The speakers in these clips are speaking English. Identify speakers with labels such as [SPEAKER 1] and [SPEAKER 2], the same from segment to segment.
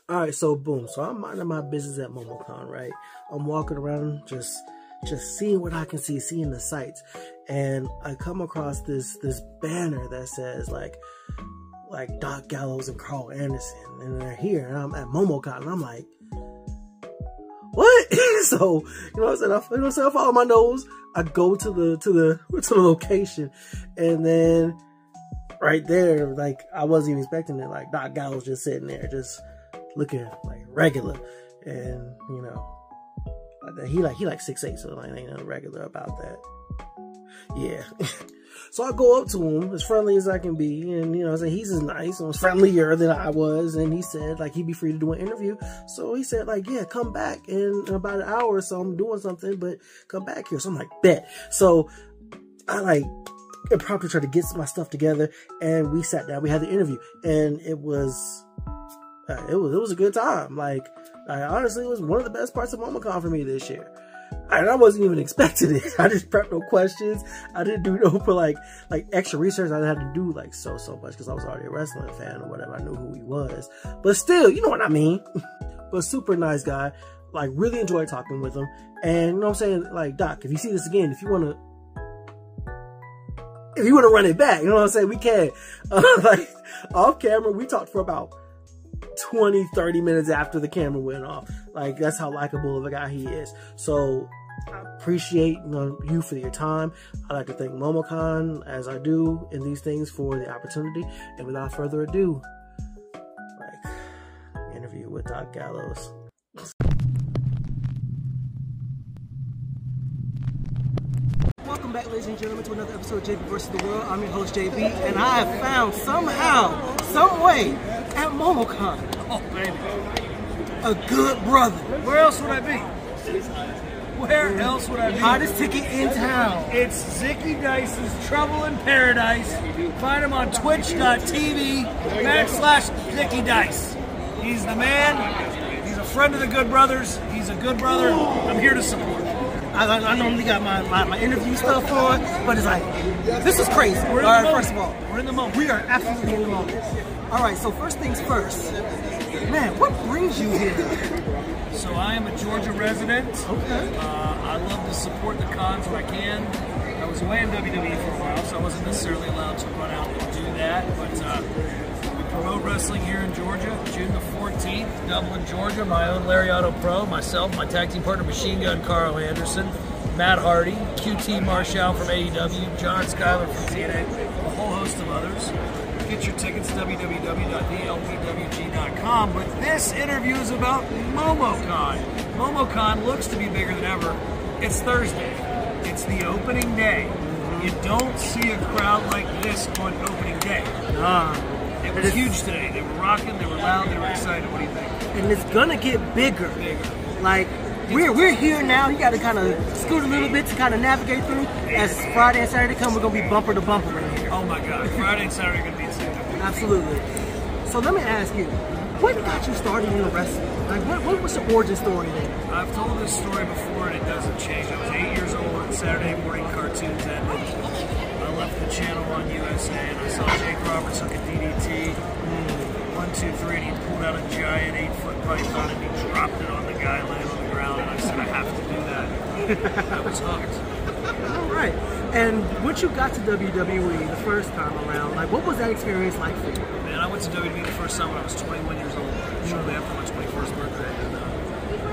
[SPEAKER 1] All right, so boom. So I'm minding my business at Momocon, right? I'm walking around just seeing what I can see, seeing the sights. And I come across this banner that says like Doc Gallows and Carl Anderson, and they're here, and I'm at Momocon, and I'm like, what? So, you know what I'm saying? I follow my nose. I go to the location, and then right there, like, I wasn't even expecting it. Like, Doc Gallows just sitting there, just looking like regular, and you know, he like 6'8", so like ain't nothing regular about that. Yeah. So I go up to him as friendly as I can be, and you know, he's as nice and friendlier than I was, and he said like he'd be free to do an interview. So he said like, yeah, come back in about an hour or so. I'm doing something, but come back here. So I'm like, bet. So I like impromptu tried to get my stuff together, and we sat down. We had the interview, and it was a good time. Like honestly, it was one of the best parts of Momocon for me this year. And I wasn't even expecting it. I just prepped no questions. I didn't do no for like extra research. I didn't have to do like so much because I was already a wrestling fan or whatever. I knew who he was, but still, you know what I mean. But super nice guy. Like really enjoyed talking with him. And you know what I'm saying? Like, Doc, if you see this again, if you wanna run it back, you know what I'm saying? We can. Like off camera, we talked for about 20-30 minutes after the camera went off. Like, that's how likable of a guy he is. So I appreciate you for your time. I'd like to thank Momocon, as I do in these things, for the opportunity. And without further ado, like, interview with Doc Gallows. Welcome back, ladies and gentlemen, to another episode of JB vs. the World. I'm your host, JB, and I have found somehow, some way, at Momocon,
[SPEAKER 2] oh baby,
[SPEAKER 1] a good brother.
[SPEAKER 2] Where else would I be? Where else would I be?
[SPEAKER 1] Hottest ticket in town.
[SPEAKER 2] It's Zicky Dice's Trouble in Paradise. Find him on twitch.tv/Zicky Dice. He's the man. He's a friend of the Good Brothers. He's a good brother. I'm here to support him.
[SPEAKER 1] I normally got my interview stuff on, but it's like, this is crazy.
[SPEAKER 2] All right, first of all, we're in the moment.
[SPEAKER 1] We are absolutely in the moment. All right, so first things first. Man, what brings you here?
[SPEAKER 2] So I am a Georgia resident.
[SPEAKER 1] Okay.
[SPEAKER 2] I love to support the cons when I can. I was away in WWE for a while, so I wasn't necessarily allowed to run out and do that, but we promote wrestling here in Georgia. June the 14th, Dublin, Georgia. My own Lariato Pro, myself, my tag team partner, Machine Gun Carl Anderson, Matt Hardy, QT Marshall from AEW, John Schuyler from TNA, a whole host of others. Get your tickets at www.dlpwg.com. But this interview is about Momocon. Momocon looks to be bigger than ever. It's Thursday. It's the opening day. You don't see a crowd like this on opening day. It was huge today. They were rocking, they were loud, they were excited. What do you think?
[SPEAKER 1] And it's gonna get bigger. Like, we're here now. You gotta kind of scoot a little bit to kind of navigate through. As Friday and Saturday come, we're gonna be bumper to bumper in here.
[SPEAKER 2] Oh my God, Friday and Saturday are gonna be insane.
[SPEAKER 1] Absolutely. So let me ask you, what got you started in wrestling? Like, what was your origin story there?
[SPEAKER 2] I've told this story before and it doesn't change. I was 8 years old when Saturday morning cartoons ended. I left the channel on USA and I saw Jake Roberts hook a DDT. 1, 2, 3, and he pulled out a giant 8-foot python and he dropped it on the guy laying on the ground, and I said, I have to do that. I was hooked.
[SPEAKER 1] All right. And once you got to WWE the first time around, like, what was that experience like for you?
[SPEAKER 2] Man, I went to WWE the first time when I was 21 years old, shortly after my 21st birthday. And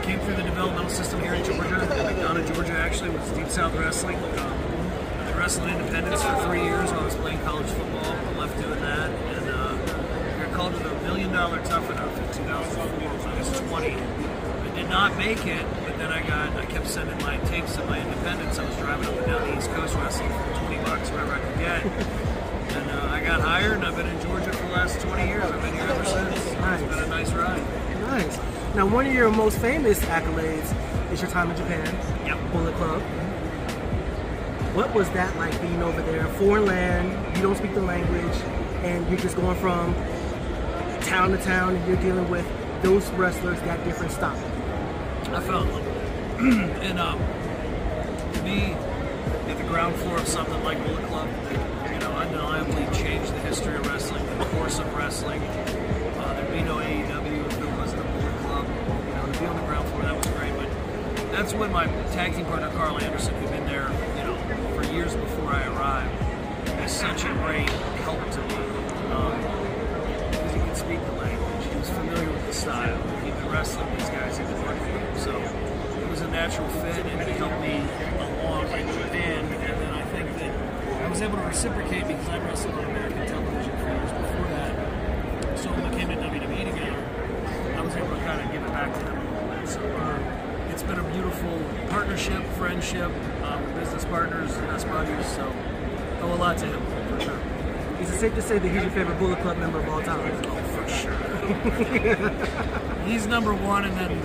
[SPEAKER 2] came through the developmental system here in Georgia. Down in Georgia, actually, was Deep South Wrestling. I wrestled Independence for 3 years while I was playing college football. I left doing that. And I got called to the $1 Million Tough Enough in 2004 when I was 20. I did not make it, but then I kept sending my tapes to my Independence. I was driving up and down the East Coast wrestling for $20, whatever I could get. And I got hired, and I've been in Georgia for the last 20 years. I've been here ever since. Nice. It's been a nice ride.
[SPEAKER 1] Nice. Now, one of your most famous accolades is your time in Japan.
[SPEAKER 2] Yep.
[SPEAKER 1] Bullet Club. What was that like, being over there, foreign land, you don't speak the language, and you're just going from town to town, and you're dealing with those wrestlers that different style?
[SPEAKER 2] I felt like, and to be at the ground floor of something like Bullet Club, you know, undeniably changed the history of wrestling, the course of wrestling. There'd be no AEW if it wasn't a that's when my tag team partner Carl Anderson, who'd been there, you know, for years before I arrived, was such a great help to me. Because he could speak the language, he was familiar with the style, he'd been wrestling these guys, he'd been working with them, so it was a natural fit, and it helped me along in Japan. And then I think that I was able to reciprocate because I wrestled on American television for years before that. So when we came to WWE together, I was able to kind of give it back to him a little bit. So it's been a beautiful partnership, friendship, business partners, and best buddies. So I owe a lot to him, for sure.
[SPEAKER 1] Is it safe to say that he's your favorite Bullet Club member of all time?
[SPEAKER 2] Oh, for sure. He's number one, and then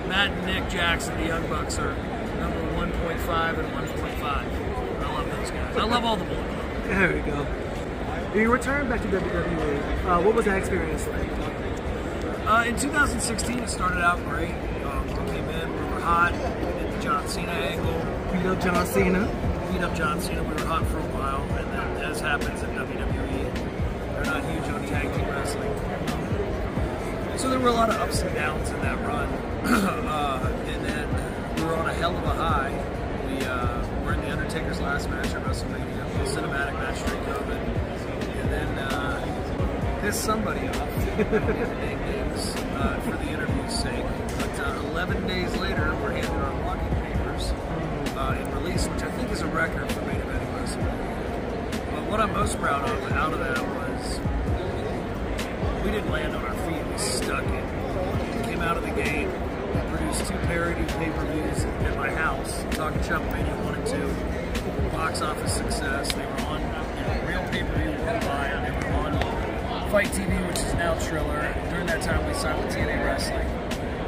[SPEAKER 2] Matt and Nick Jackson, the Young Bucks, are number 1.5 and 1.5. I love those guys. I love all the Bullet Club.
[SPEAKER 1] There we go. You returned back to WWE. What was that experience like?
[SPEAKER 2] In 2016, it started out great. We came in, we were hot. We did the John Cena angle.
[SPEAKER 1] Beat up John Cena.
[SPEAKER 2] Beat up John Cena. We were hot for a while, and then, as happens in WWE, they're not huge on tag team wrestling. So there were a lot of ups and downs in that run. And then we were on a hell of a high. We were in the Undertaker's last match at WrestleMania, a cinematic match during COVID. And then pissed somebody off, for the interview's sake. But 11 days later, we're handed our walking papers in release, which I think is a record for main eventing WrestleMania. But what I'm most proud of out of that was we didn't land on our feet, we stuck it. We came out of the gate, we produced 2 parody pay-per-views at my house, Talking Shop Mania 1 and 2. Box office success. They were on real pay-per-view worldwide. They were on Fight TV, which is now Triller. During that time, we signed with TNA Wrestling.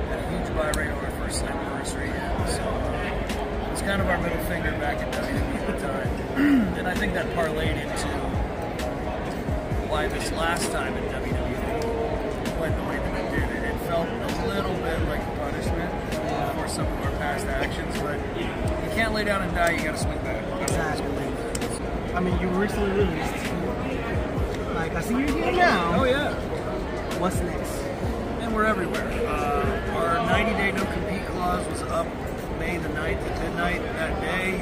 [SPEAKER 2] Had a huge buy rate on our first anniversary. So it was kind of our middle finger back in WWE at the time. And I think that parlayed into why this last time in WWE went the way that it did. It felt a little bit like a punishment for some of our past actions, but you can't lay down and die, you gotta swing back.
[SPEAKER 1] Exactly. I mean, you recently released. Like, I see you're here now.
[SPEAKER 2] Oh, yeah.
[SPEAKER 1] What's next?
[SPEAKER 2] And we're everywhere. Our 90-day no-compete clause was up May the 9th at midnight that day.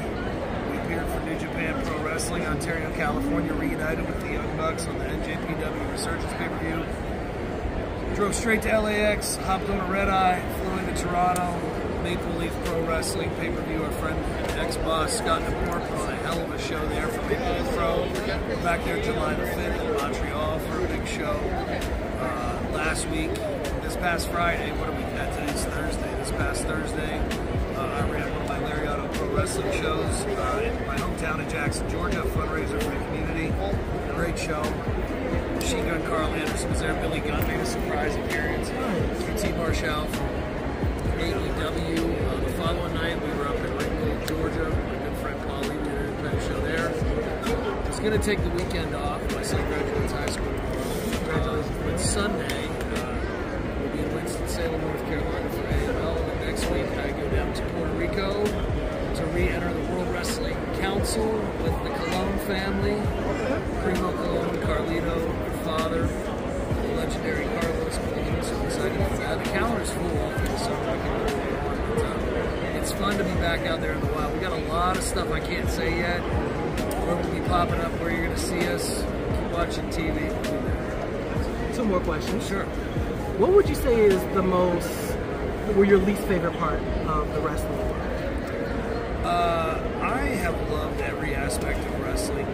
[SPEAKER 2] We appeared for New Japan Pro Wrestling, Ontario, California, reunited with the Young Bucks on the NJPW Resurgence pay-per-view. Drove straight to LAX, hopped on a red-eye, flew into Toronto, Maple Leaf Pro Wrestling pay-per-view. Our friend, ex-boss Scott DeMore, put on a hell of a show there for Maple Leaf Pro. We're back there July the 5th in Montreal for a big show. Last week, this past Friday, what are we at? Today's Thursday. This past Thursday, I ran one of my Lariato Pro Wrestling shows in my hometown in Jackson, Georgia, a fundraiser for the community. Great show. Machine Gun Carl Anderson was there. Billy Gunn made a surprise appearance. T. Marshall from AEW. The following night, we were up in Ringgold, Georgia. My good friend Paulie, we did a great show there. I was going to take the weekend off. My son graduates high school. But Sunday, we'll be in Winston-Salem, North Carolina for AML. And then next week, I go down to Puerto Rico to re-enter the World Wrestling Council with the Colon family. Primo Colon, Carlito, her father, the legendary Carlos Colon. So excited for that. The calendar's full all through the summer. But, it's fun to be back out there in the wild. We got a lot of stuff I can't say yet. Where we'll be popping up, where you're going to see us. Keep watching TV.
[SPEAKER 1] Two more questions.
[SPEAKER 2] Sure.
[SPEAKER 1] What would you say is the most, or your least favorite part of the wrestling world?
[SPEAKER 2] I have loved every aspect of wrestling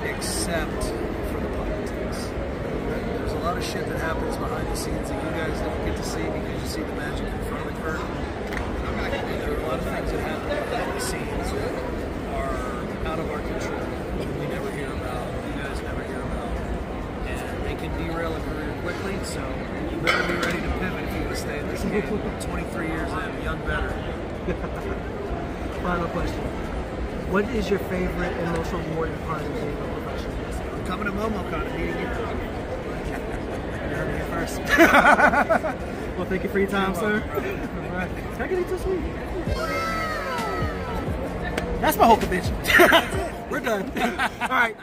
[SPEAKER 2] except for the politics. There's a lot of shit that happens behind the scenes that you guys don't get to see because you see the magic in front of the curtain. And there are a lot of things that happen behind the scenes that are out of our control. We never hear about, you guys never hear about. And they can derail a career quickly, so you better be ready to pivot if you want to stay in this game. 23 years in, young veteran.
[SPEAKER 1] Final question. What is your favorite and most rewarding part of being a professional wrestler?
[SPEAKER 2] Coming to Momocon and meeting you.
[SPEAKER 1] You heard me here first. Well, thank you for your time, sir. All right. Can I get it too sweet? That's my Hulk bitch. We're done. All right.